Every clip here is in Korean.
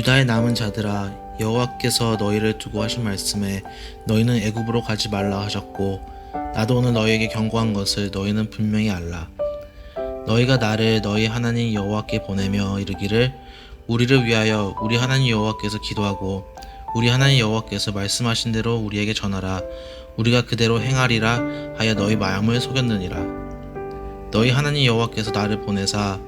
유다의 남은 자들아, 여호와께서 너희를 두고 하신 말씀에 너희는 애굽으로 가지 말라 하셨고, 나도 오늘 너희에게 경고한 것을 너희는 분명히 알라. 너희가 나를 너희 하나님 여호와께 보내며 이르기를, 우리를 위하여 우리 하나님 여호와께서 기도하고 우리 하나님 여호와께서 말씀하신 대로 우리에게 전하라. 우리가 그대로 행하리라 하여 너희 마음을 속였느니라. 너희 하나님 여호와께서 나를 보내사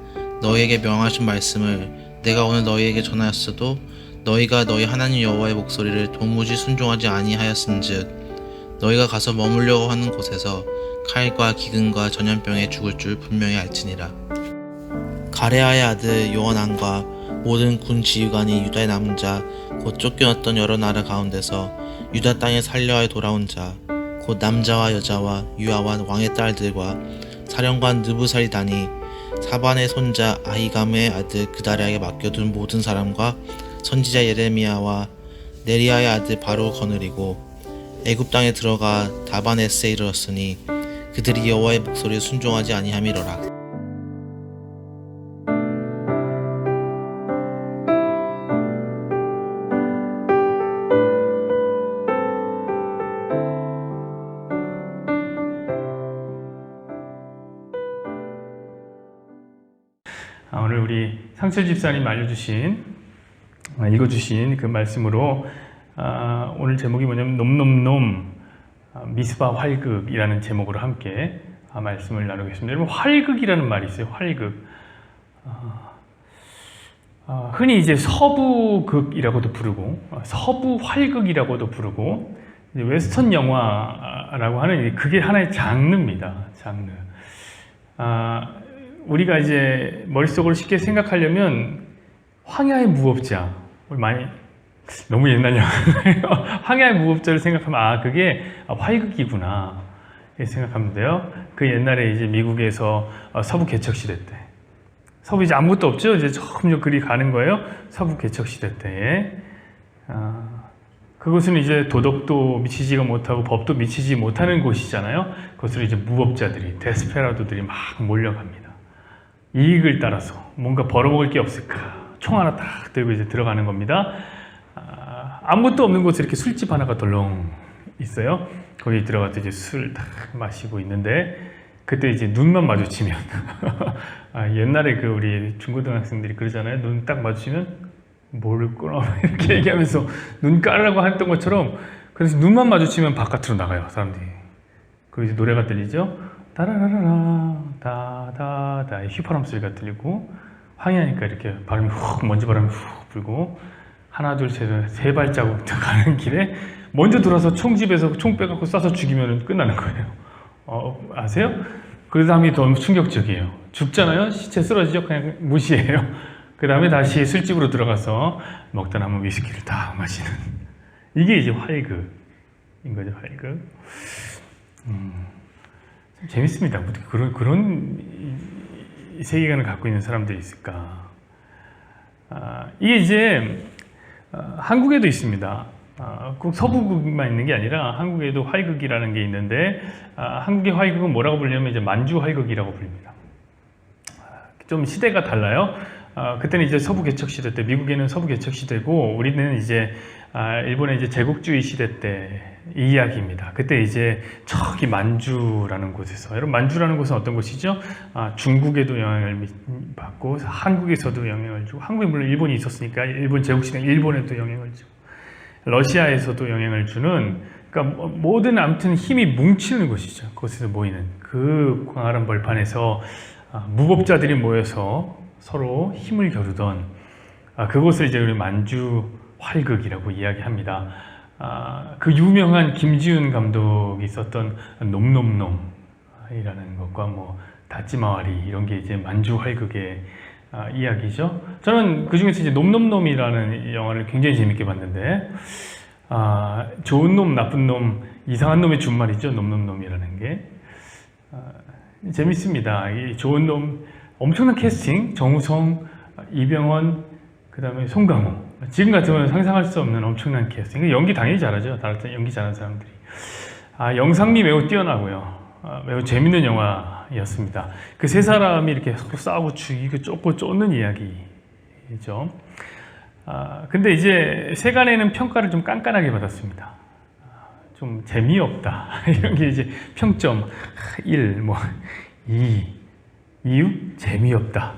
너희에게 명하신 말씀을 내가 오늘 너희에게 전하였어도 너희가 너희 하나님 여호와의 목소리를 도무지 순종하지 아니하였은즉 너희가 가서 머물려고 하는 곳에서 칼과 기근과 전염병에 죽을 줄 분명히 알지니라. 가레아의 아들 요하난과 모든 군 지휘관이 유다의 남은 자 곧 쫓겨났던 여러 나라 가운데서 유다 땅에 살려하여 돌아온 자 곧 남자와 여자와 유아와 왕의 딸들과 사령관 느부살리단이 사반의 손자 아히감의 아들 그다리아에게 맡겨둔 모든 사람과 선지자 예레미야와 네리야의 아들 바로 거느리고 애굽 땅에 들어가 다바네스에 이르렀으니 그들이 여호와의 목소리에 순종하지 아니함이로라. 오늘 우리 상철 집사님 읽어주신 그 말씀으로 오늘 제목이 뭐냐면 놈놈놈 미스바 활극이라는 제목으로 함께 말씀을 나누겠습니다. 여러분, 활극이라는 말이 있어요. 활극. 흔히 이제 서부극이라고도 부르고 서부 활극이라고도 부르고 웨스턴 영화라고 하는 그게 하나의 장르입니다. 장르. 우리가 이제 머릿속으로 쉽게 생각하려면 황야의 무법자, 많이 너무 옛날 영화예요. 황야의 무법자를 생각하면 그게 활극이구나 이렇게 생각하면 돼요. 그 옛날에 이제 미국에서 서부 개척 시대 때, 서부 이제 아무것도 없죠. 이제 점점 그리 가는 거예요. 서부 개척 시대 때에 그곳은 이제 도덕도 미치지가 못하고 법도 미치지 못하는 곳이잖아요. 그것으로 이제 무법자들이, 데스페라도들이 막 몰려갑니다. 이익을 따라서 뭔가 벌어먹을 게 없을까, 총 하나 딱 들고 이제 들어가는 겁니다. 아무것도 없는 곳에 이렇게 술집 하나가 덜렁 있어요. 거기 들어가서 이제 술 딱 마시고 있는데 그때 이제 눈만 마주치면 옛날에 그 우리 중고등학생들이 그러잖아요. 눈 딱 마주치면 모를 거라 이렇게 얘기하면서 눈 깔으라고 했던 것처럼, 그래서 눈만 마주치면 바깥으로 나가요, 사람들이. 그리고 이제 노래가 들리죠. 따라라라라 다다다 휘파람 소리가 들리고, 황야니까 이렇게 바람이 먼지 바람이 훅 불고, 하나 둘 셋 세 발자국 가는 길에 먼저 들어서 총집에서 총 빼갖고 쏴서 죽이면 끝나는 거예요. 아세요? 그 다음이 더 충격적이에요. 죽잖아요. 시체 쓰러지죠. 그냥 무시해요. 그 다음에 다시 술집으로 들어가서 먹다 남은 위스키를 다 마시는, 이게 이제 활극인 거죠. 활극. 재밌습니다. 그런 세계관을 갖고 있는 사람들이 있을까? 이게 이제 한국에도 있습니다. 꼭 서부극만 있는 게 아니라 한국에도 활극이라는 게 있는데, 한국의 활극은 뭐라고 불리냐면 이제 만주 활극이라고 불립니다. 좀 시대가 달라요. 그때는 이제 서부 개척 시대 때, 미국에는 서부 개척 시대고 우리는 이제 일본의 이제 제국주의 시대 때 이 이야기입니다. 그때 이제 저기 만주라는 곳에서, 여러분 만주라는 곳은 어떤 곳이죠? 중국에도 영향을 받고 한국에서도 영향을 주고, 한국에 물론 일본이 있었으니까 일본 제국시대 일본에도 영향을 주고 러시아에서도 영향을 주는, 그러니까 모든 아무튼 힘이 뭉치는 곳이죠. 그곳에서 모이는 그 광활한 벌판에서 무법자들이 모여서 서로 힘을 겨루던 그곳을 이제 우리 만주 활극이라고 이야기합니다. 그 유명한 김지훈 감독이 썼던 놈놈놈이라는 것과 뭐 다찌마와리 이런 게 이제 만주 활극의 이야기죠. 저는 그 중에서 이제 놈놈놈이라는 영화를 굉장히 재밌게 봤는데, 좋은 놈, 나쁜 놈, 이상한 놈의 준말이죠. 놈놈놈이라는 게 재밌습니다. 이 좋은 놈, 엄청난 캐스팅, 정우성, 이병헌, 그 다음에 송강호. 지금 같으면 상상할 수 없는 엄청난 캐스팅. 연기 당연히 잘하죠. 다른 연기 잘하는 사람들이. 영상미 매우 뛰어나고요. 매우 재밌는 영화였습니다. 그 세 사람이 이렇게 싸우고 죽이고 쫓고 쫓는 이야기죠. 근데 이제 세간에는 평가를 좀 깐깐하게 받았습니다. 좀 재미없다. 이런 게 이제 평점 1, 2, 이유? 재미없다.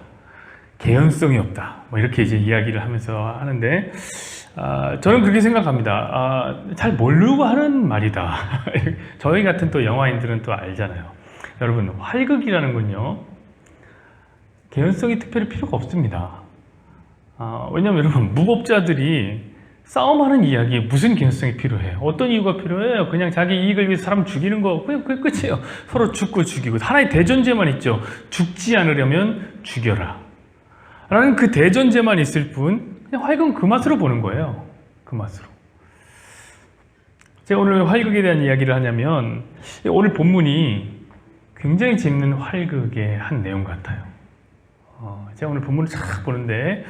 개연성이 없다. 이렇게 이제 이야기를 하면서 하는데, 저는 그렇게 생각합니다. 잘 모르고 하는 말이다. 저희 같은 또 영화인들은 또 알잖아요. 여러분, 활극이라는 건요, 개연성이 특별히 필요가 없습니다. 왜냐면 여러분, 무법자들이 싸움하는 이야기에 무슨 개연성이 필요해요? 어떤 이유가 필요해요? 그냥 자기 이익을 위해서 사람 죽이는 거, 그냥 그게 끝이에요. 서로 죽고 죽이고. 하나의 대전제만 있죠. 죽지 않으려면 죽여라. 라는 그 대전제만 있을 뿐, 그냥 활극은 그 맛으로 보는 거예요. 그 맛으로. 제가 오늘 왜 활극에 대한 이야기를 하냐면, 오늘 본문이 굉장히 재밌는 활극의 한 내용 같아요. 제가 오늘 본문을 쫙 보는데,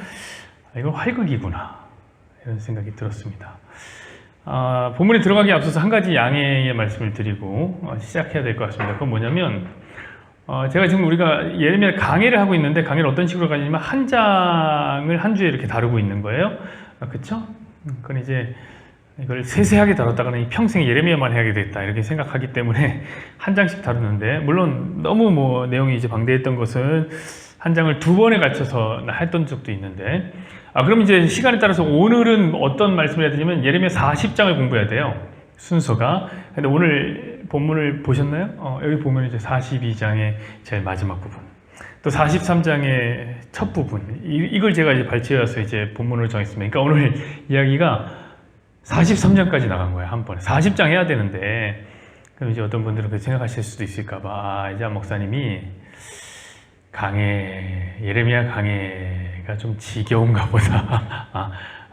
이건 활극이구나. 이런 생각이 들었습니다. 본문에 들어가기 앞서서 한 가지 양해의 말씀을 드리고 시작해야 될 것 같습니다. 그건 뭐냐면, 제가 지금 우리가 예레미야 강해를 하고 있는데, 강해를 어떤 식으로 가냐면 한 장을 한 주에 이렇게 다루고 있는 거예요. 그렇죠? 그건 이제 이걸 세세하게 다뤘다가는 평생 예레미야만 해야 되겠다 이렇게 생각하기 때문에 한 장씩 다루는데, 물론 너무 내용이 이제 방대했던 것은 한 장을 두 번에 갖춰서 했던 적도 있는데, 그럼 이제 시간에 따라서 오늘은 어떤 말씀을 해야 되냐면 예레미야 40장을 공부해야 돼요. 순서가. 근데 오늘 본문을 보셨나요? 여기 보면 이제 42장의 제일 마지막 부분, 또 43장의 첫 부분, 이걸 제가 이제 발췌해서 이제 본문을 정했습니다. 그러니까 오늘 이야기가 43장까지 나간 거예요, 한 번에. 40장 해야 되는데, 그럼 이제 어떤 분들은 그렇게 생각하실 수도 있을까봐, 이제 목사님이 예레미야 강해가 좀 지겨운가 보다.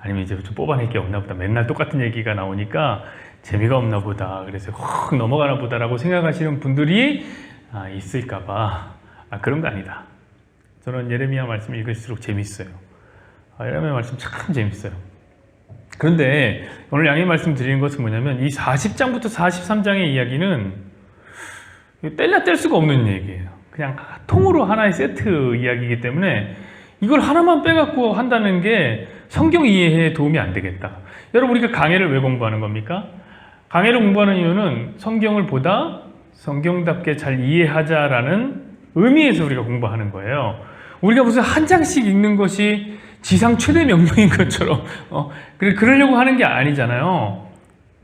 아니면 이제 좀 뽑아낼 게 없나 보다. 맨날 똑같은 얘기가 나오니까 재미가 없나 보다. 그래서 확 넘어가나 보다라고 생각하시는 분들이 있을까봐. 그런 거 아니다. 저는 예레미야 말씀 읽을수록 재밌어요. 예레미야 말씀 참 재밌어요. 그런데 오늘 양해 말씀 드리는 것은 뭐냐면, 이 40장부터 43장의 이야기는 뗄래야 뗄 수가 없는 얘기예요. 그냥 통으로 하나의 세트 이야기이기 때문에 이걸 하나만 빼갖고 한다는 게 성경 이해에 도움이 안 되겠다. 여러분, 우리가 강해를 왜 공부하는 겁니까? 강해를 공부하는 이유는 성경을 보다 성경답게 잘 이해하자라는 의미에서 우리가 공부하는 거예요. 우리가 무슨 한 장씩 읽는 것이 지상 최대 명령인 것처럼 그러려고 하는 게 아니잖아요.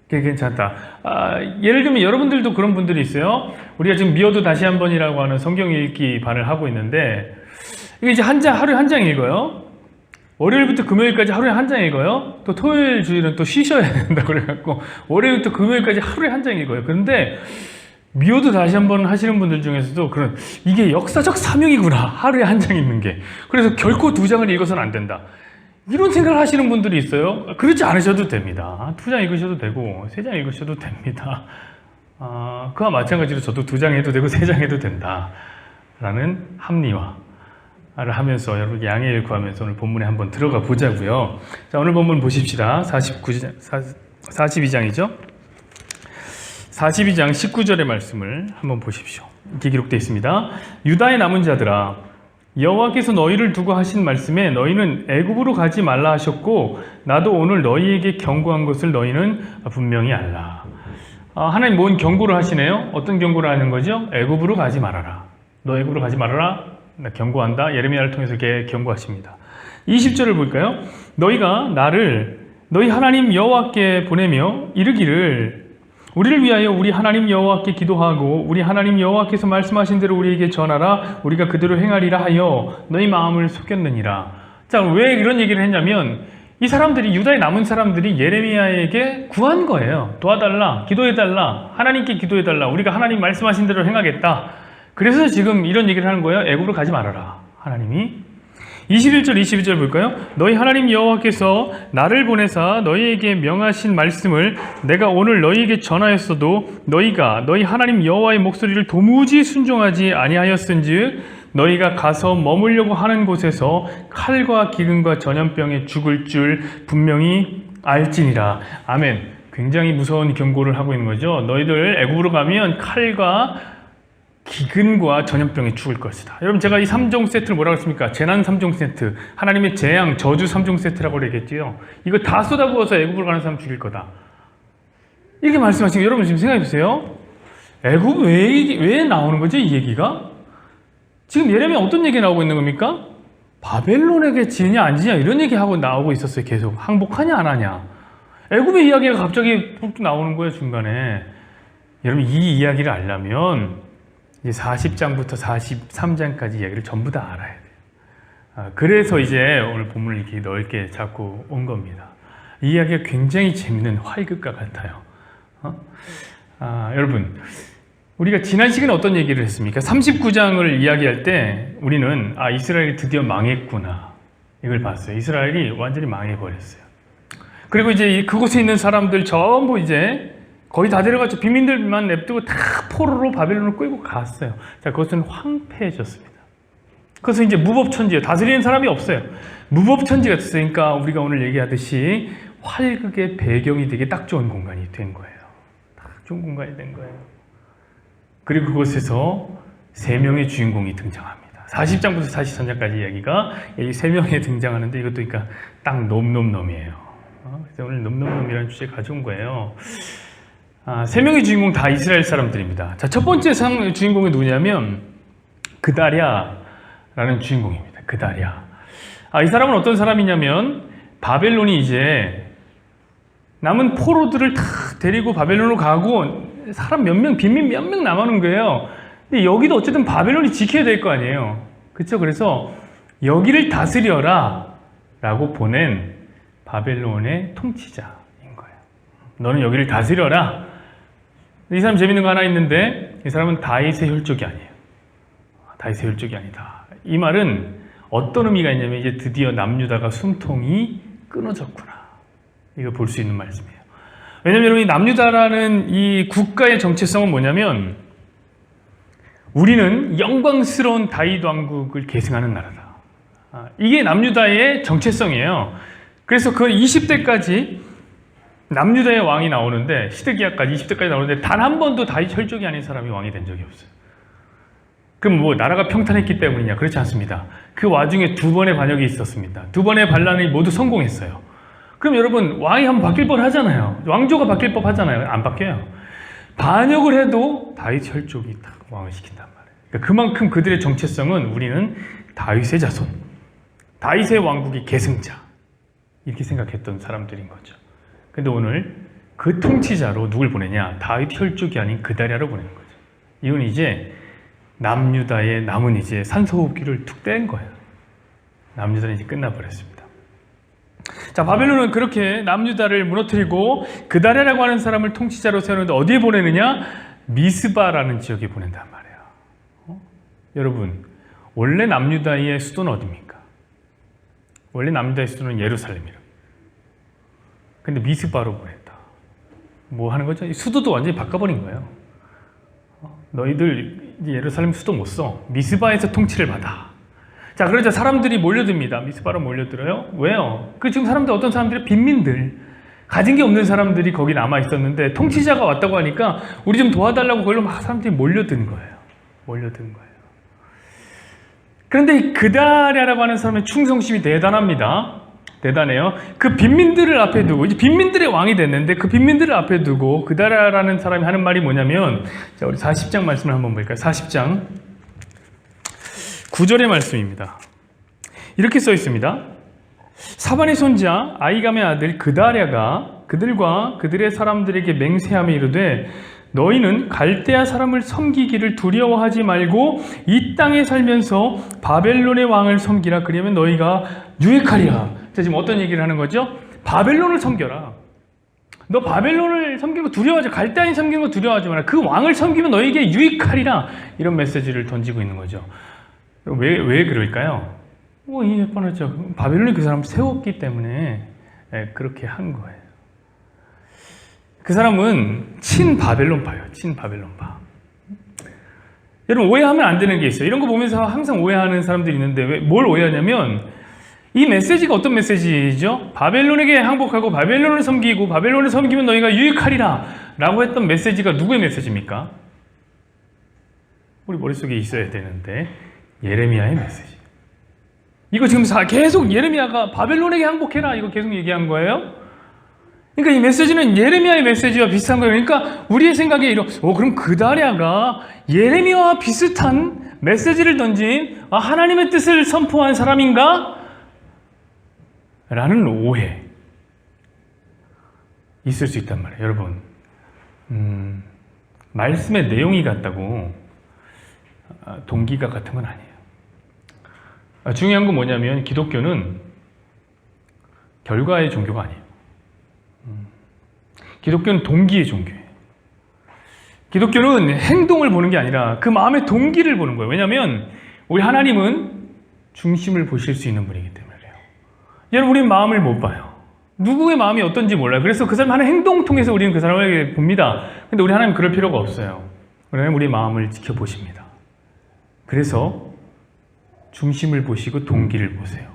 그게 괜찮다. 예를 들면 여러분들도 그런 분들이 있어요. 우리가 지금 미워도 다시 한 번이라고 하는 성경 읽기 반을 하고 있는데, 이게 이제 하루에 한 장 읽어요. 월요일부터 금요일까지 하루에 한 장 읽어요. 또 토요일 주일은 또 쉬셔야 된다고 그래갖고 월요일부터 금요일까지 하루에 한 장 읽어요. 그런데 미워도 다시 한 번 하시는 분들 중에서도 이게 역사적 사명이구나, 하루에 한 장 읽는 게. 그래서 결코 두 장을 읽어서는 안 된다, 이런 생각을 하시는 분들이 있어요. 그렇지 않으셔도 됩니다. 두 장 읽으셔도 되고 세 장 읽으셔도 됩니다. 그와 마찬가지로 저도 두 장 해도 되고 세 장 해도 된다 라는 합리화를 하면서 여러분 양해를 구하면서 오늘 본문에 한번 들어가 보자고요. 자, 오늘 본문 보십시다. 42장이죠. 42장 19절의 말씀을 한번 보십시오. 이렇게 기록되어 있습니다. 유다의 남은 자들아, 여호와께서 너희를 두고 하신 말씀에 너희는 애굽으로 가지 말라 하셨고 나도 오늘 너희에게 경고한 것을 너희는 분명히 알라. 하나님 뭔 경고를 하시네요? 어떤 경고를 하는 거죠? 애굽으로 가지 말아라. 너 애굽으로 가지 말아라. 나 경고한다. 예레미야를 통해서 이렇게 경고하십니다. 20절을 볼까요? 너희가 나를 너희 하나님 여호와께 보내며 이르기를 우리를 위하여 우리 하나님 여호와께 기도하고 우리 하나님 여호와께서 말씀하신 대로 우리에게 전하라. 우리가 그대로 행하리라 하여 너희 마음을 속였느니라. 자, 왜 이런 얘기를 했냐면 이 사람들이, 유다의 남은 사람들이 예레미야에게 구한 거예요. 도와달라, 기도해달라, 하나님께 기도해달라, 우리가 하나님 말씀하신 대로 행하겠다. 그래서 지금 이런 얘기를 하는 거예요. 애굽으로 가지 말아라, 하나님이. 21절 22절 볼까요? 너희 하나님 여호와께서 나를 보내사 너희에게 명하신 말씀을 내가 오늘 너희에게 전하였어도 너희가 너희 하나님 여호와의 목소리를 도무지 순종하지 아니하였은즉 너희가 가서 머물려고 하는 곳에서 칼과 기근과 전염병에 죽을 줄 분명히 알지니라. 아멘. 굉장히 무서운 경고를 하고 있는 거죠. 너희들 애굽으로 가면 칼과 기근과 전염병에 죽을 것이다. 여러분 제가 이 3종 세트를 뭐라고 했습니까? 재난 3종 세트, 하나님의 재앙, 저주 3종 세트라고 얘기했지요. 이거 다 쏟아부어서 애굽으로 가는 사람 죽일 거다. 이렇게 말씀하시고 여러분 지금 생각해 보세요. 애굽 왜 나오는 거죠? 이 얘기가? 지금 예레미야 어떤 얘기 나오고 있는 겁니까? 바벨론에게 지느냐 안 지느냐 이런 얘기하고 나오고 있었어요. 계속 항복하냐 안 하냐. 애굽의 이야기가 갑자기 툭 나오는 거예요. 중간에. 여러분 이 이야기를 알려면 이제 40장부터 43장까지 이야기를 전부 다 알아야 돼요. 그래서 이제 오늘 본문을 이렇게 넓게 잡고 온 겁니다. 이 이야기가 굉장히 재밌는 활극과 같아요. 여러분 우리가 지난 시간에 어떤 얘기를 했습니까? 39장을 이야기할 때 우리는 이스라엘이 드디어 망했구나 이걸 봤어요. 이스라엘이 완전히 망해버렸어요. 그리고 이제 그곳에 있는 사람들 전부 이제 거의 다 데려갔죠. 비민들만 냅두고 다 포로로 바벨론을 끌고 갔어요. 자, 그것은 황폐해졌습니다. 그래서 이제 무법천지예요. 다스리는 사람이 없어요. 무법천지가 됐으니까 우리가 오늘 얘기하듯이 활극의 배경이 되게 딱 좋은 공간이 된 거예요. 딱 좋은 공간이 된 거예요. 그리고 그곳에서 세 명의 주인공이 등장합니다. 40장부터 43장까지 이야기가 이 세 명이 등장하는데 이것도 그러니까 딱 놈놈놈이에요. 그래서 오늘 놈놈놈이라는 주제 가져온 거예요. 세 명의 주인공 다 이스라엘 사람들입니다. 자, 첫 번째 주인공이 누구냐면 그다랴라는 주인공입니다. 그다랴. 이 사람은 어떤 사람이냐면 바벨론이 이제 남은 포로들을 다 데리고 바벨론으로 가고 사람 몇 명, 빈민 몇 명 남아는 거예요. 근데 여기도 어쨌든 바벨론이 지켜야 될 거 아니에요. 그렇죠? 그래서 여기를 다스려라 라고 보낸 바벨론의 통치자인 거예요. 너는 여기를 다스려라. 이 사람 재밌는 거 하나 있는데 이 사람은 다윗의 혈족이 아니에요. 다윗의 혈족이 아니다. 이 말은 어떤 의미가 있냐면 이제 드디어 남유다가 숨통이 끊어졌구나. 이거 볼 수 있는 말씀이에요. 왜냐하면 여러분 이 남유다라는 이 국가의 정체성은 뭐냐면 우리는 영광스러운 다윗 왕국을 계승하는 나라다. 이게 남유다의 정체성이에요. 그래서 그 20대까지 남유다의 왕이 나오는데 시드기야까지 20대까지 나오는데 단 한 번도 다윗 혈족이 아닌 사람이 왕이 된 적이 없어요. 그럼 뭐 나라가 평탄했기 때문이냐? 그렇지 않습니다. 그 와중에 두 번의 반역이 있었습니다. 두 번의 반란이 모두 성공했어요. 그럼 여러분 왕이 한번 바뀔 뻔 하잖아요. 왕조가 바뀔 법 하잖아요. 안 바뀌어요. 반역을 해도 다윗 혈족이 딱 왕을 시킨단 말이에요. 그러니까 그만큼 그들의 정체성은 우리는 다윗의 자손, 다윗의 왕국의 계승자 이렇게 생각했던 사람들인 거죠. 근데 오늘 그 통치자로 누굴 보내냐? 다윗 혈족이 아닌 그다랴로 보내는 거죠. 이건 이제 남유다의 남은 이제 산소호흡기를 툭 뗀 거예요. 남유다는 이제 끝나버렸습니다. 자, 바벨론은 그렇게 남유다를 무너뜨리고 그다랴라고 하는 사람을 통치자로 세우는데 어디에 보내느냐? 미스바라는 지역에 보낸단 말이에요. 여러분, 원래 남유다의 수도는 어디입니까? 원래 남유다의 수도는 예루살렘이에요. 근데 미스바로 보냈다. 뭐 하는 거죠? 수도도 완전히 바꿔버린 거예요. 너희들 이제 예루살렘 수도 못 써. 미스바에서 통치를 받아. 자, 그러자 사람들이 몰려듭니다. 미스바로 몰려들어요. 왜요? 그 지금 사람들 어떤 사람들이 빈민들, 가진 게 없는 사람들이 거기 남아 있었는데 통치자가 왔다고 하니까 우리 좀 도와달라고 그걸로 막 사람들이 몰려든 거예요. 몰려든 거예요. 그런데 이 그다랴라고 하는 사람의 충성심이 대단합니다. 대단해요. 그 빈민들을 앞에 두고 이제 빈민들의 왕이 됐는데 그 빈민들을 앞에 두고 그다랴라는 사람이 하는 말이 뭐냐면 자, 우리 40장 말씀을 한번 볼까요? 40장 9절의 말씀입니다. 이렇게 써 있습니다. 사반의 손자 아이감의 아들 그다랴가 그들과 그들의 사람들에게 맹세하며 이르되 너희는 갈대아 사람을 섬기기를 두려워하지 말고 이 땅에 살면서 바벨론의 왕을 섬기라. 그러면 너희가 유익하리라. 자, 지금 어떤 얘기를 하는 거죠? 바벨론을 섬겨라. 너 바벨론을 섬기는 거 두려워하지, 갈대아인 섬기는 거 두려워하지 마라. 그 왕을 섬기면 너에게 유익하리라. 이런 메시지를 던지고 있는 거죠. 왜 그럴까요? 이 뻔하죠. 바벨론이 그 사람을 세웠기 때문에 그렇게 한 거예요. 그 사람은 친바벨론파예요. 친바벨론파. 여러분 오해하면 안 되는 게 있어요. 이런 거 보면서 항상 오해하는 사람들이 있는데 뭘 오해하냐면 이 메시지가 어떤 메시지죠? 바벨론에게 항복하고 바벨론을 섬기고 바벨론을 섬기면 너희가 유익하리라 라고 했던 메시지가 누구의 메시지입니까? 우리 머릿속에 있어야 되는데 예레미야의 메시지. 이거 지금 계속 예레미야가 바벨론에게 항복해라 이거 계속 얘기한 거예요. 그러니까 이 메시지는 예레미야의 메시지와 비슷한 거예요. 그러니까 우리의 생각에 그럼 그다랴가 예레미야와 비슷한 메시지를 던진 하나님의 뜻을 선포한 사람인가? 라는 오해 있을 수 있단 말이에요. 여러분, 말씀의 내용이 같다고 동기가 같은 건 아니에요. 중요한 건 뭐냐면 기독교는 결과의 종교가 아니에요. 기독교는 동기의 종교예요. 기독교는 행동을 보는 게 아니라 그 마음의 동기를 보는 거예요. 왜냐하면 우리 하나님은 중심을 보실 수 있는 분이기 때문에 그래요. 여러분, 우리는 마음을 못 봐요. 누구의 마음이 어떤지 몰라요. 그래서 그 사람 하는 행동 통해서 우리는 그 사람에게 봅니다. 근데 우리 하나님 그럴 필요가 없어요. 왜냐하면 우리 마음을 지켜보십니다. 그래서 중심을 보시고 동기를 보세요.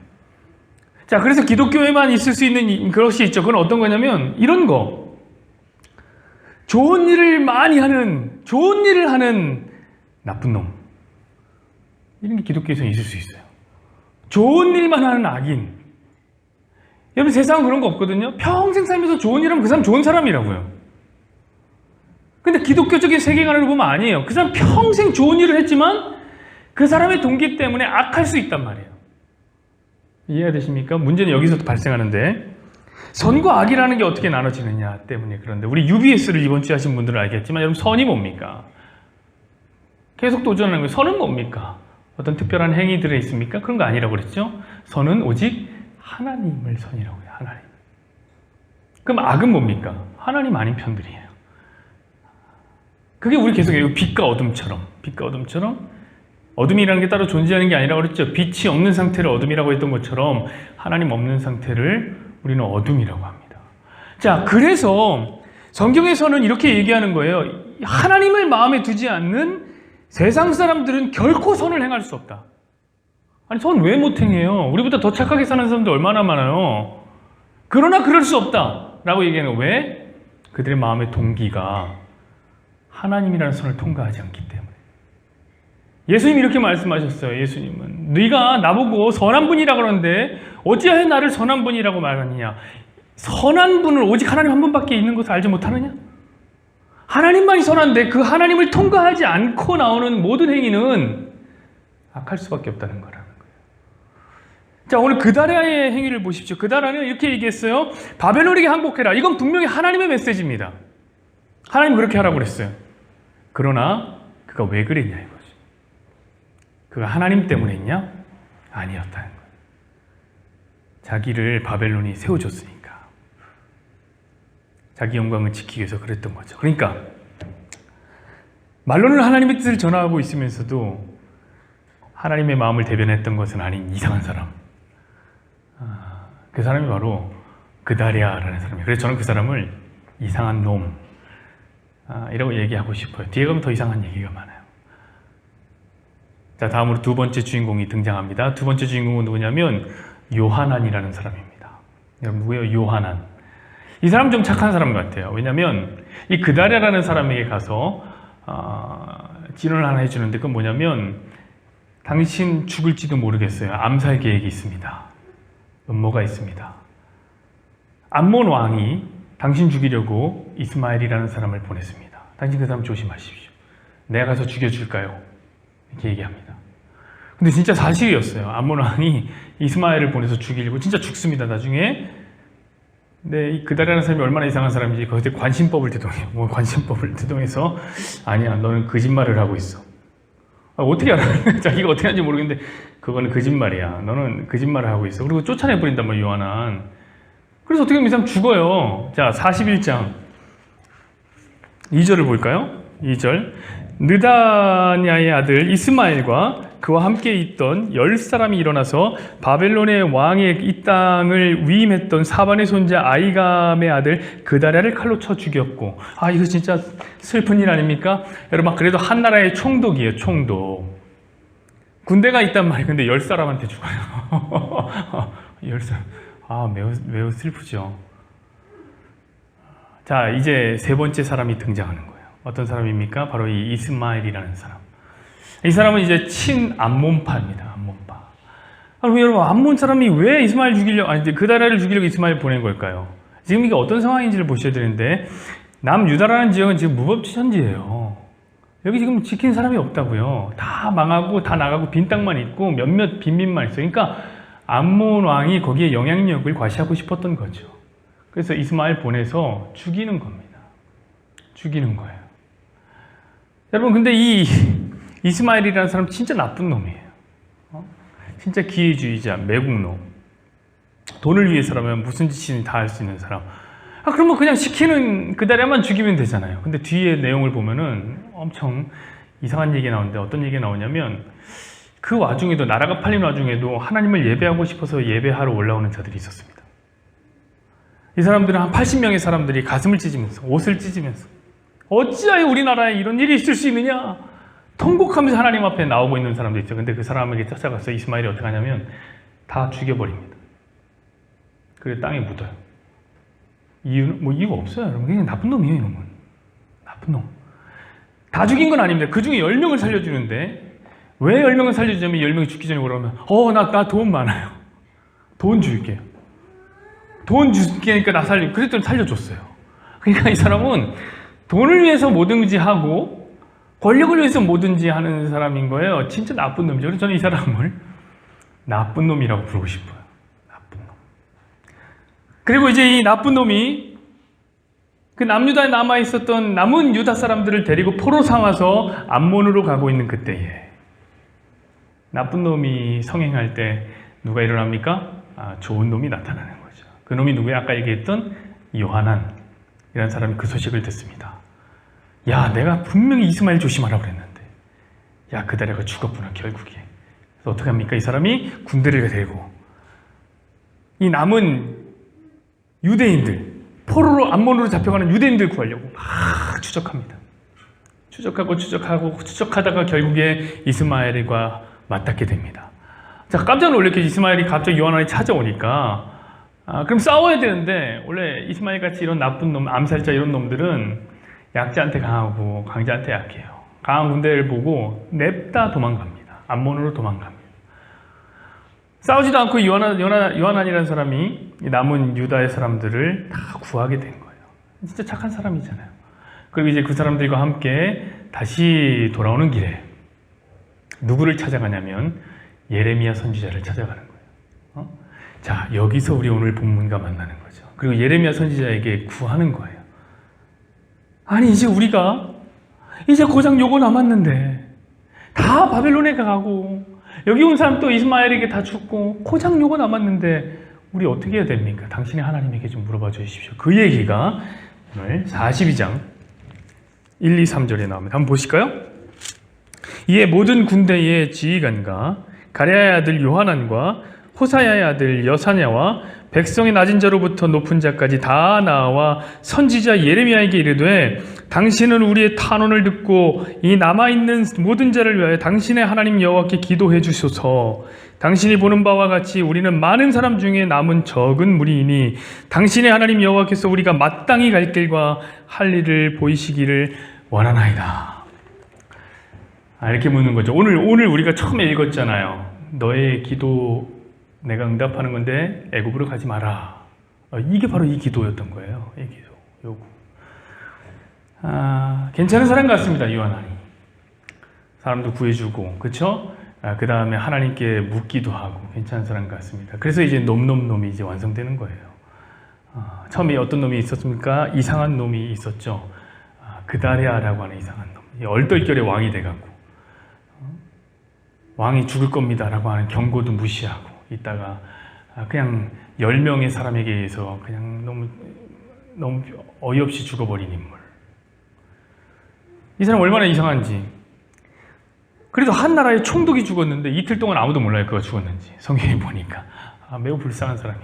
자, 그래서 기독교에만 있을 수 있는 그것이 있죠. 그건 어떤 거냐면 이런 거. 좋은 일을 하는 나쁜 놈. 이런 게 기독교에서 있을 수 있어요. 좋은 일만 하는 악인. 여러분, 세상은 그런 거 없거든요. 평생 살면서 좋은 일 하면 그 사람 좋은 사람이라고요. 근데 기독교적인 세계관을 보면 아니에요. 그 사람 평생 좋은 일을 했지만 그 사람의 동기 때문에 악할 수 있단 말이에요. 이해가 되십니까? 문제는 여기서 발생하는데 선과 악이라는 게 어떻게 나눠지느냐 때문에 그런데 우리 UBS를 이번 주에 하신 분들은 알겠지만 여러분, 선이 뭡니까? 계속 도전하는 거예요. 선은 뭡니까? 어떤 특별한 행위들에 있습니까? 그런 거 아니라고 그랬죠? 선은 오직 하나님을 선이라고 해요. 하나님. 그럼 악은 뭡니까? 하나님 아닌 편들이에요. 그게 우리 계속 빛과 어둠처럼 어둠이라는 게 따로 존재하는 게 아니라고 그랬죠. 빛이 없는 상태를 어둠이라고 했던 것처럼 하나님 없는 상태를 우리는 어둠이라고 합니다. 자, 그래서 성경에서는 이렇게 얘기하는 거예요. 하나님을 마음에 두지 않는 세상 사람들은 결코 선을 행할 수 없다. 아니, 선 왜 못 행해요? 우리보다 더 착하게 사는 사람들 얼마나 많아요. 그러나 그럴 수 없다 라고 얘기하는 거예요. 왜? 그들의 마음의 동기가 하나님이라는 선을 통과하지 않기 때문에. 예수님이 이렇게 말씀하셨어요. 예수님은 네가 나보고 선한 분이라고 그러는데 어찌하여 나를 선한 분이라고 말하느냐. 선한 분은 오직 하나님 한 분밖에 있는 것을 알지 못하느냐. 하나님만이 선한데 그 하나님을 통과하지 않고 나오는 모든 행위는 악할 수밖에 없다는 거라는 거예요. 자, 오늘 그다랴의 행위를 보십시오. 그다랴는 이렇게 얘기했어요. 바벨론에게 항복해라. 이건 분명히 하나님의 메시지입니다. 하나님 그렇게 하라고 그랬어요. 그러나 그가 왜 그랬냐 이거죠. 그가 하나님 때문에 했냐? 아니었다는 거예요. 자기를 바벨론이 세워줬으니까. 자기 영광을 지키기 위해서 그랬던 거죠. 그러니까 말로는 하나님의 뜻을 전하고 있으면서도 하나님의 마음을 대변했던 것은 아닌 이상한 사람. 그 사람이 바로 그다랴라는 사람이에요. 그래서 저는 그 사람을 이상한 놈 이라고 얘기하고 싶어요. 뒤에 가면 더 이상한 얘기가 많아요. 자, 다음으로 두 번째 주인공이 등장합니다. 두 번째 주인공은 누구냐면 요하난이라는 사람입니다. 여러분, 누구예요? 요하난. 이 사람 좀 착한 사람 같아요. 왜냐하면 이 그다랴라는 사람에게 가서 진언을 하나 해주는데 그건 뭐냐면 당신 죽을지도 모르겠어요. 암살 계획이 있습니다. 음모가 있습니다. 암몬 왕이 당신 죽이려고 이스마엘이라는 사람을 보냈습니다. 당신 그 사람 조심하십시오. 내가 가서 죽여줄까요? 이렇게 얘기합니다. 근데 진짜 사실이었어요. 암몬 왕이 이스마엘을 보내서 죽이려고 진짜 죽습니다. 나중에. 근데 이 그다랴라는 사람이 얼마나 이상한 사람인지 거기에 관심법을 대동해요. 뭐 관심법을 대동해서 아니야, 너는 거짓말을 하고 있어. 어떻게 알아? 자기가 어떻게 하는지 모르겠는데 그거는 거짓말이야. 너는 거짓말을 하고 있어. 그리고 쫓아내버린단 말이야, 요하난. 그래서 어떻게 하면 이 사람 죽어요. 자, 41장 2절을 볼까요? 2절. 느다냐의 아들 이스마엘과 그와 함께 있던 10사람이 일어나서 바벨론의 왕의 이 땅을 위임했던 사반의 손자 아이감의 아들 그다랴를 칼로 쳐 죽였고. 이거 진짜 슬픈 일 아닙니까? 여러분, 그래도 한 나라의 총독이에요. 총독. 군대가 있단 말이에요. 근데 10사람한테 죽어요. 10사람. 매우 슬프죠. 자, 이제 세 번째 사람이 등장하는 거예요. 어떤 사람입니까? 바로 이 이스마엘이라는 사람. 이 사람은 이제 친암몬파입니다. 암몬파. 그럼 여러분, 암몬 사람이 왜 이스마엘 죽이려고, 아니, 그다라를 죽이려고 이스마엘 보낸 걸까요? 지금 이게 어떤 상황인지를 보셔야 되는데, 남유다라는 지역은 지금 무법지천지예요. 여기 지금 지킨 사람이 없다고요. 다 망하고 다 나가고 빈 땅만 있고 몇몇 빈민만 있어요. 그러니까 암몬 왕이 거기에 영향력을 과시하고 싶었던 거죠. 그래서 이스마엘 보내서 죽이는 겁니다. 죽이는 거예요. 여러분, 근데 이 이스마엘이라는 사람 진짜 나쁜 놈이에요. 진짜 기회주의자, 매국노. 돈을 위해서라면 무슨 짓이든 다 할 수 있는 사람. 그러면 그냥 시키는 그다라만 죽이면 되잖아요. 근데 뒤에 내용을 보면은 엄청 이상한 얘기 나오는데, 어떤 얘기 나오냐면 그 와중에도, 나라가 팔린 와중에도 하나님을 예배하고 싶어서 예배하러 올라오는 자들이 있었습니다. 이 사람들은 한 80명의 사람들이 가슴을 찢으면서, 옷을 찢으면서, 어찌하여 우리나라에 이런 일이 있을 수 있느냐, 통곡하면서 하나님 앞에 나오고 있는 사람도 있죠. 근데 그 사람에게 쫓아가서 이스마엘이 어떻게 하냐면 다 죽여버립니다. 그리고 땅에 묻어요. 이유가 없어요, 여러분. 그냥 나쁜 놈이에요, 이놈은. 나쁜 놈. 다 죽인 건 아닙니다. 그 중에 10명을 살려주는데, 왜 10명을 살려주냐면 10명이 죽기 전에 그러면, 나 돈 많아요. 돈 줄게요. 돈 줄게니까 나 그랬더니 살려줬어요. 그러니까 이 사람은 돈을 위해서 뭐든지 하고, 권력을 위해서 뭐든지 하는 사람인 거예요. 진짜 나쁜 놈이죠. 그래서 저는 이 사람을 나쁜 놈이라고 부르고 싶어요. 그리고 이제 이 나쁜 놈이 그 남유다에 남아있었던 남은 유다 사람들을 데리고 포로 삼아서 암몬으로 가고 있는 그때에, 나쁜 놈이 성행할 때 누가 일어납니까? 좋은 놈이 나타나는 거죠. 그 놈이 누구야? 아까 얘기했던 요하난이라는 사람이 그 소식을 듣습니다. 야, 내가 분명히 이스마엘 조심하라고 그랬는데, 야, 그다리가 죽었구나, 결국에. 그래서 어떻게 합니까? 이 사람이 군대를 데리고 이 남은 유대인들, 포로로 암몬으로 잡혀가는 유대인들 구하려고 막 추적합니다. 추적하다가 결국에 이스마엘과 맞닿게 됩니다. 자, 깜짝 놀랐게 이스마엘이 갑자기 요하난이 찾아오니까, 그럼 싸워야 되는데, 원래 이스마엘 같이 이런 나쁜 놈, 암살자 이런 놈들은 약자한테 강하고 강자한테 약해요. 강한 군대를 보고 냅다 도망갑니다. 암몬으로 도망갑니다. 싸우지도 않고 요하난이라는 사람이 남은 유다의 사람들을 다 구하게 된 거예요. 진짜 착한 사람이잖아요. 그리고 이제 그 사람들과 함께 다시 돌아오는 길에 누구를 찾아가냐면 예레미야 선지자를 찾아가는 거예요. 자, 여기서 우리 오늘 본문과 만나는 거죠. 그리고 예레미야 선지자에게 구하는 거예요. 아니, 우리가 고작 요거 남았는데 다 바벨론에 가고 여기 온 사람 또 이스마엘에게 다 죽고 고작 요거 남았는데 우리 어떻게 해야 됩니까? 당신의 하나님에게 좀 물어봐 주십시오. 그 얘기가 오늘 42장 1, 2, 3절에 나옵니다. 한번 보실까요? 이에 모든 군대의 지휘관과 가랴의 아들 요하난과 호사야의 아들 여사냐와 백성의 낮은 자로부터 높은 자까지 다 나와 선지자 예레미야에게 이르되, 당신은 우리의 탄원을 듣고 이 남아있는 모든 자를 위하여 당신의 하나님 여호와께 기도해 주소서. 당신이 보는 바와 같이 우리는 많은 사람 중에 남은 적은 무리이니 당신의 하나님 여호와께서 우리가 마땅히 갈 길과 할 일을 보이시기를 원하나이다. 이렇게 묻는 거죠. 오늘 우리가 처음에 읽었잖아요. 너의 기도 내가 응답하는 건데 애굽으로 가지 마라. 이게 바로 이 기도였던 거예요. 이 기도, 요구. 괜찮은 사람 같습니다, 요하난이. 사람도 구해주고, 그렇죠? 그 다음에 하나님께 묻기도 하고 괜찮은 사람 같습니다. 그래서 이제 놈이 이제 완성되는 거예요. 처음에 어떤 놈이 있었습니까? 이상한 놈이 있었죠. 그다랴라고 하는 이상한 놈. 얼떨결에 왕이 돼갖고 왕이 죽을 겁니다라고 하는 경고도 무시하고 있다가 그냥 10명의 사람에게 의해서 그냥 너무 어이없이 죽어버린 인물. 이 사람 얼마나 이상한지. 그래도 한 나라에 총독이 죽었는데 이틀 동안 아무도 몰라요, 그가 죽었는지. 성경에 보니까 매우 불쌍한 사람이.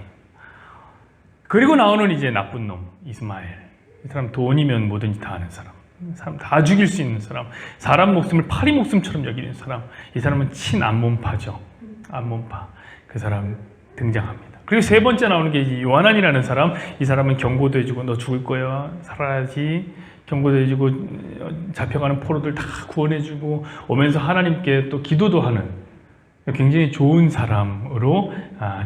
그리고 나오는 이제 나쁜 놈 이스마엘. 이 사람 돈이면 뭐든지 다 하는 사람 다 죽일 수 있는 사람 목숨을 파리 목숨처럼 여기는 사람. 이 사람은 친암몬파죠. 암몬파. 그 사람 등장합니다. 그리고 세 번째 나오는 게 요하난이라는 사람. 이 사람은 경고도 해주고 너 죽을 거야, 살아야지, 경고해주고 잡혀가는 포로들 다 구원해주고 오면서 하나님께 또 기도도 하는 굉장히 좋은 사람으로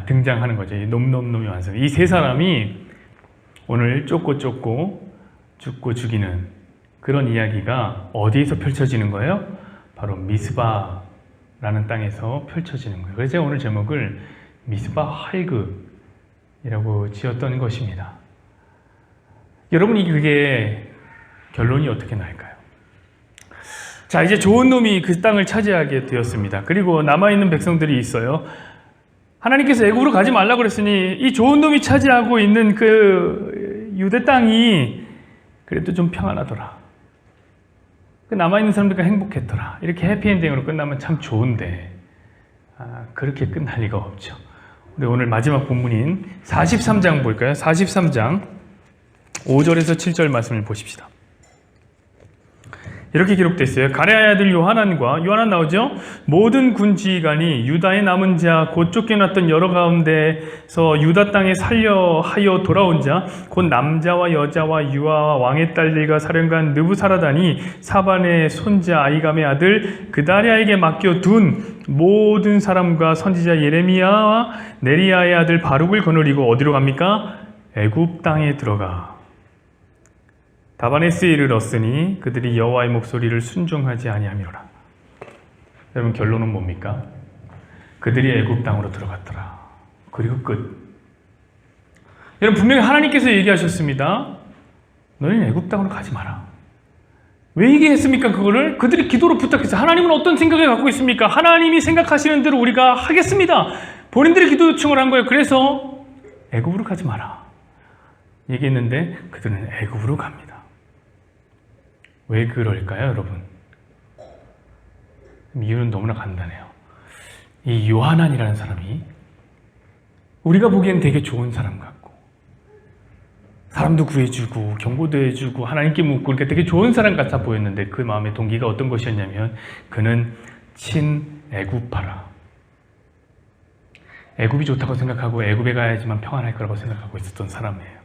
등장하는 거죠. 이 놈놈놈이 완성. 이 세 사람이 오늘 쫓고 죽고 죽이는 그런 이야기가 어디에서 펼쳐지는 거예요? 바로 미스바라는 땅에서 펼쳐지는 거예요. 그래서 제가 오늘 제목을 미스바 활극이라고 지었던 것입니다. 여러분, 그게 결론이 어떻게 날까요? 자, 이제 좋은 놈이 그 땅을 차지하게 되었습니다. 그리고 남아있는 백성들이 있어요. 하나님께서 애굽으로 가지 말라고 그랬으니 이 좋은 놈이 차지하고 있는 그 유대 땅이 그래도 좀 평안하더라. 그 남아있는 사람들과 행복했더라. 이렇게 해피엔딩으로 끝나면 참 좋은데 그렇게 끝날 리가 없죠. 우리 오늘 마지막 본문인 43장 볼까요? 43장 5절에서 7절 말씀을 보십시다. 이렇게 기록되어 있어요. 가레아의 아들 요하난 나오죠? 모든 군 지휘관이 유다의 남은 자, 곧 쫓겨났던 여러 가운데서 유다 땅에 살려하여 돌아온 자, 곧 남자와 여자와 유아와 왕의 딸들과 사령관 느부사라단이 사반의 손자 아이감의 아들 그다리아에게 맡겨둔 모든 사람과 선지자 예레미야와 네리야의 아들 바룩을 거느리고 어디로 갑니까? 애굽 땅에 들어가 다바네스에 이르렀으니 그들이 여호와의 목소리를 순종하지 아니하미로라. 여러분, 결론은 뭡니까? 그들이 애굽 땅으로 들어갔더라. 그리고 끝. 여러분, 분명히 하나님께서 얘기하셨습니다. 너희는 애굽 땅으로 가지 마라. 왜 얘기했습니까? 그거를 그들이 기도로 부탁했어요. 하나님은 어떤 생각을 갖고 있습니까? 하나님이 생각하시는 대로 우리가 하겠습니다. 본인들이 기도 요청을 한 거예요. 그래서 애굽으로 가지 마라 얘기했는데 그들은 애굽으로 갑니다. 왜 그럴까요, 여러분? 이유는 너무나 간단해요. 이 요하난이라는 사람이 우리가 보기엔 되게 좋은 사람 같고 사람도 구해주고 경고도 해주고 하나님께 묻고 그러니까 되게 좋은 사람 같아 보였는데 그 마음의 동기가 어떤 것이었냐면 그는 친애굽파라. 애굽이 좋다고 생각하고 애굽에 가야지만 평안할 거라고 생각하고 있었던 사람이에요.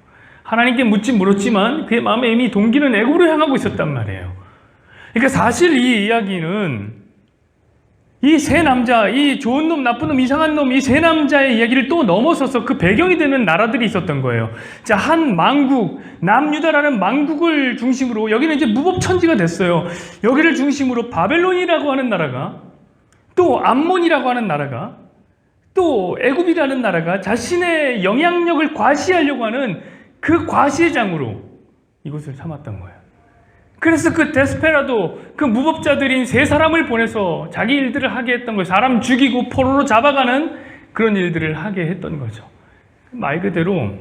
하나님께 묻지 물었지만 그의 마음에 이미 동기는 애굽으로 향하고 있었단 말이에요. 그러니까 사실 이 이야기는 이 세 남자, 이 좋은 놈, 나쁜 놈, 이상한 놈, 이 세 남자의 이야기를 또 넘어서서 그 배경이 되는 나라들이 있었던 거예요. 자, 한 망국, 남유다라는 망국을 중심으로 여기는 이제 무법천지가 됐어요. 여기를 중심으로 바벨론이라고 하는 나라가 또 암몬이라고 하는 나라가 또 애굽이라는 나라가 자신의 영향력을 과시하려고 하는 그 과시의 장으로 이곳을 삼았던 거예요. 그래서 그 데스페라도 그 무법자들인 세 사람을 보내서 자기 일들을 하게 했던 거예요. 사람 죽이고 포로로 잡아가는 그런 일들을 하게 했던 거죠. 말 그대로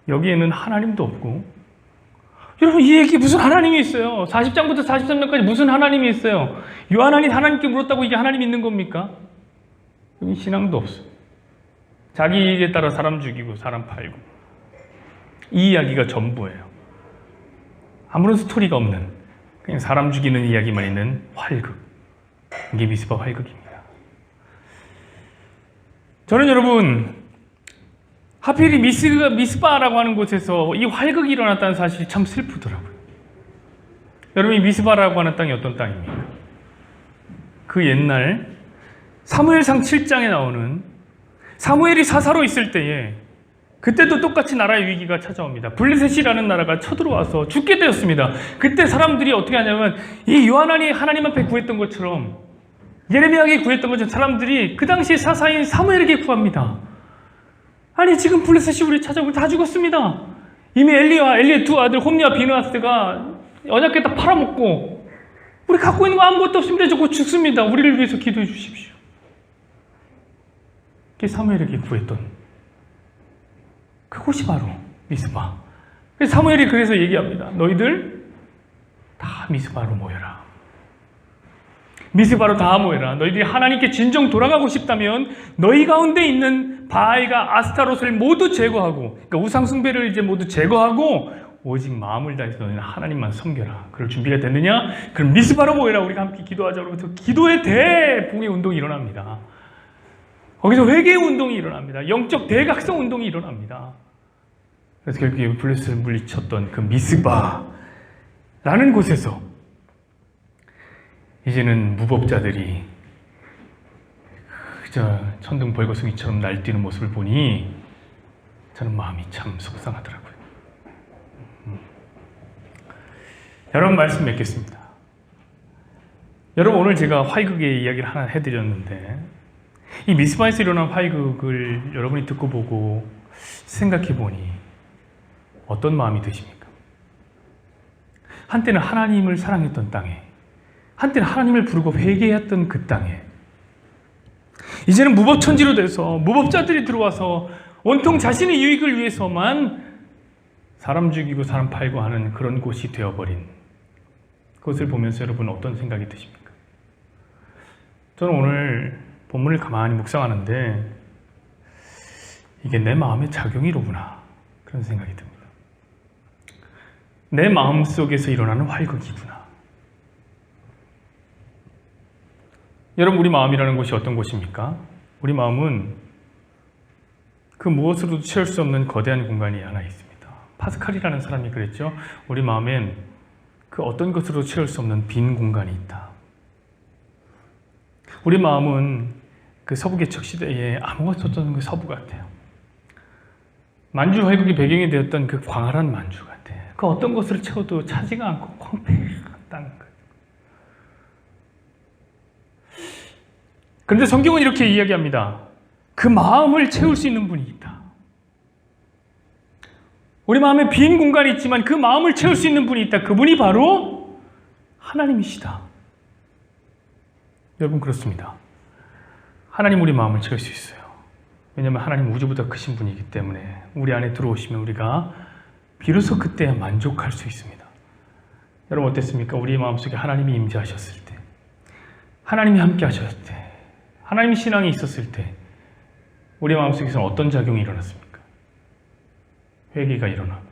여기에는 하나님도 없고 여러분 이 얘기 무슨 하나님이 있어요. 40장부터 43장까지 무슨 하나님이 있어요. 요하난이 하나님께 물었다고 이게 하나님이 있는 겁니까? 여기 신앙도 없어요. 자기 일에 따라 사람 죽이고 사람 팔고 이 이야기가 전부예요. 아무런 스토리가 없는 그냥 사람 죽이는 이야기만 있는 활극. 이게 미스바 활극입니다. 저는 여러분 하필이 미스바라고 하는 곳에서 이 활극이 일어났다는 사실이 참 슬프더라고요. 여러분 이 미스바라고 하는 땅이 어떤 땅입니까? 그 옛날 사무엘상 7장에 나오는 사무엘이 사사로 있을 때에 그때도 똑같이 나라의 위기가 찾아옵니다. 블레셋이라는 나라가 쳐들어와서 죽게 되었습니다. 그때 사람들이 어떻게 하냐면 이 요하난이 하나님 앞에 구했던 것처럼 예레미야에게 구했던 것처럼 사람들이 그 당시 사사인 사무엘에게 구합니다. 아니 지금 블레셋이 우리 찾아오고 다 죽었습니다. 이미 엘리의 두 아들 홈리와 비느하스가 언약궤 다 팔아먹고 우리 갖고 있는 거 아무것도 없습니다. 저 곧 죽습니다. 우리를 위해서 기도해 주십시오. 그게 사무엘에게 구했던 그곳이 바로 미스바. 사무엘이 그래서 얘기합니다. 너희들 다 미스바로 모여라. 미스바로 다 모여라. 너희들이 하나님께 진정 돌아가고 싶다면 너희 가운데 있는 바알과 아스타롯을 모두 제거하고 그러니까 우상 숭배를 이제 모두 제거하고 오직 마음을 다해서 너희는 하나님만 섬겨라. 그럴 준비가 됐느냐? 그럼 미스바로 모여라. 우리가 함께 기도하자. 그러면서 기도의 대붕의 운동이 일어납니다. 거기서 회개의 운동이 일어납니다. 영적 대각성 운동이 일어납니다. 그래서 결국에 블레셋을 물리쳤던 그 미스바, 라는 곳에서 이제는 무법자들이 그저 천둥 벌거숭이처럼 날뛰는 모습을 보니 저는 마음이 참 속상하더라고요. 여러분 말씀 맺겠습니다. 여러분 오늘 제가 화이극의 이야기를 하나 해드렸는데 이 미스바에서 일어난 화이극을 여러분이 듣고 보고 생각해 보니 어떤 마음이 드십니까? 한때는 하나님을 사랑했던 땅에, 한때는 하나님을 부르고 회개했던 그 땅에 이제는 무법천지로 돼서 무법자들이 들어와서 온통 자신의 유익을 위해서만 사람 죽이고 사람 팔고 하는 그런 곳이 되어버린 그것을 보면서 여러분 어떤 생각이 드십니까? 저는 오늘 본문을 가만히 묵상하는데 이게 내 마음의 작용이로구나 그런 생각이 듭니다. 내 마음 속에서 일어나는 활극이구나. 여러분 우리 마음이라는 곳이 어떤 곳입니까? 우리 마음은 그 무엇으로도 채울 수 없는 거대한 공간이 하나 있습니다. 파스칼이라는 사람이 그랬죠. 우리 마음엔 그 어떤 것으로도 채울 수 없는 빈 공간이 있다. 우리 마음은 그 서부개척 시대에 아무것도 없던 그 서부 같아요. 만주 회국이 배경이 되었던 그 광활한 만주 같아요. 그 어떤 것을 채워도 차지가 않고 콩팽했다는 거예요. 그런데 성경은 이렇게 이야기합니다. 그 마음을 채울 수 있는 분이 있다. 우리 마음에 빈 공간이 있지만 그 마음을 채울 수 있는 분이 있다. 그분이 바로 하나님이시다. 여러분 그렇습니다. 하나님 우리 마음을 채울 수 있어요. 왜냐하면 하나님 우주보다 크신 분이기 때문에 우리 안에 들어오시면 우리가 비로소 그때 만족할 수 있습니다. 여러분 어땠습니까? 우리의 마음속에 하나님이 임재하셨을 때, 하나님이 함께 하셨을 때, 하나님 신앙이 있었을 때 우리 마음속에서는 어떤 작용이 일어났습니까? 회개가 일어나고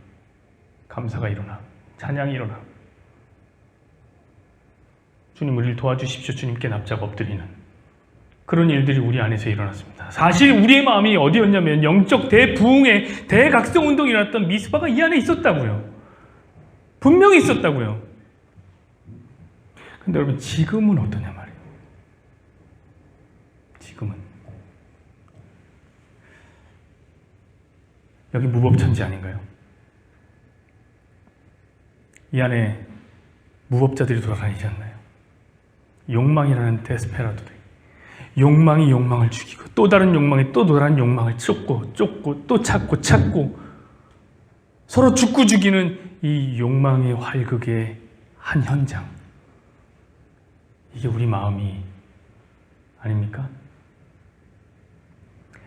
감사가 일어나고 찬양이 일어나고 주님 우리를 도와주십시오. 주님께 납작 엎드리는 그런 일들이 우리 안에서 일어났습니다. 사실 우리의 마음이 어디였냐면 영적 대부흥의 대각성운동이 일어났던 미스바가 이 안에 있었다고요. 분명히 있었다고요. 근데 여러분 지금은 어떠냐 말이에요. 지금은 여기 무법천지 아닌가요? 이 안에 무법자들이 돌아다니지 않나요? 욕망이라는 데스페라도들이 욕망이 욕망을 죽이고 또 다른 욕망이 또 다른 욕망을 쫓고 또 찾고 서로 죽고 죽이는 이 욕망의 활극의 한 현장. 이게 우리 마음이 아닙니까?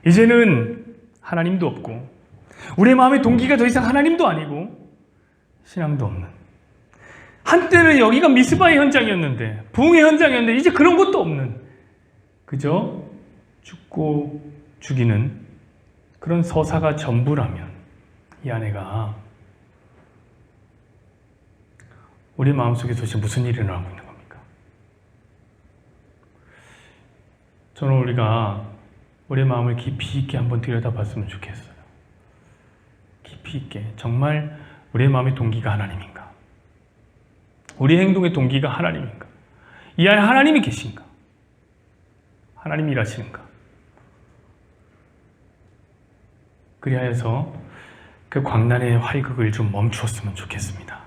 이제는 하나님도 없고 우리의 마음의 동기가 더 이상 하나님도 아니고 신앙도 없는, 한때는 여기가 미스바의 현장이었는데 부흥의 현장이었는데 이제 그런 것도 없는, 그저 죽고 죽이는 그런 서사가 전부라면 이 안에가 우리 마음속에 도대체 무슨 일이 일어나고 있는 겁니까? 저는 우리가 우리의 마음을 깊이 있게 한번 들여다봤으면 좋겠어요. 깊이 있게. 정말 우리의 마음의 동기가 하나님인가? 우리의 행동의 동기가 하나님인가? 이 안에 하나님이 계신가? 하나님이 일하시는가? 그리하여서 그 광란의 활극을 좀 멈추었으면 좋겠습니다.